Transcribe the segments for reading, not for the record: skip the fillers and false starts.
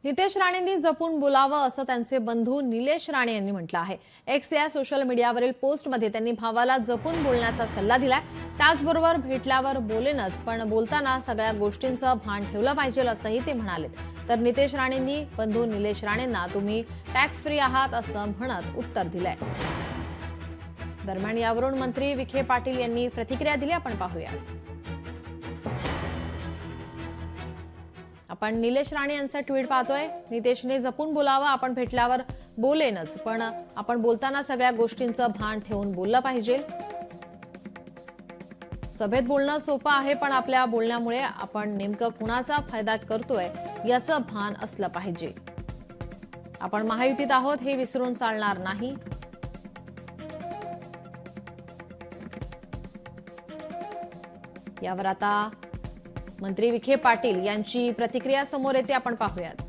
नितेश राणेंनी जपून बोलावं असं त्यांचे बंधू निलेश राणे यांनी म्हटलं आहे। एक्स या सोशल मीडियावरील पोस्टमध्ये त्यांनी भावाला जपून बोलण्याचा सल्ला दिलाय। त्याचबरोबर भेटल्यावर बोलेनच, पण बोलताना सगळ्या गोष्टींचं भान ठेवलं पाहिजे असंही ते म्हणाले। तर नितेश राणेंनी बंधू निलेश राणेंना तुम्ही टॅक्स फ्री आहात असं म्हणत उत्तर दिलंय। दरम्यान यावरून मंत्री विखे पाटील यांनी प्रतिक्रिया दिली, आपण पाहूया। आपण निलेश राणे यांचा ट्विट पाहतोय। नितेशने जपून बोलावं, आपण भेटल्यावर बोलेनच, पण आपण बोलताना सगळ्या गोष्टींचं भान ठेवून बोललं पाहिजे। सभेत बोलणं सोपं आहे, पण आपल्या बोलण्यामुळे आपण नेमकं कुणाचा फायदा करतोय याचं भान असलं पाहिजे। आपण महायुतीत आहोत हे विसरून चालणार नाही। यावर आता मंत्री विखे पाटील यांची प्रतिक्रिया समोर येते, आपण पाहूयात।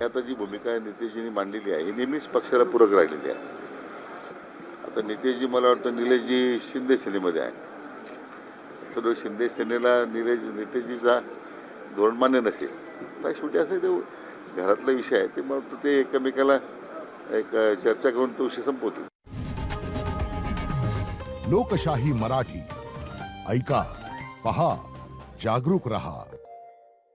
आता जी भूमिका नितेशजींनी मांडलेली आहे ही नेहमीच पक्षाला पूरक राहिलेली आहे। आता नितेशजी मला वाटतं निलेशजी शिंदे सेनेमध्ये आहे, सर्व शिंदे सेनेला नितेशजीचा धोरण मान्य नसेल, तर शेवटी असं ते घरातला विषय आहे, ते मग ते एकमेकाला एक चर्चा करून तो विषय संपवतील। लोकशाही मराठी ऐका, पहा, जागरूक रहा।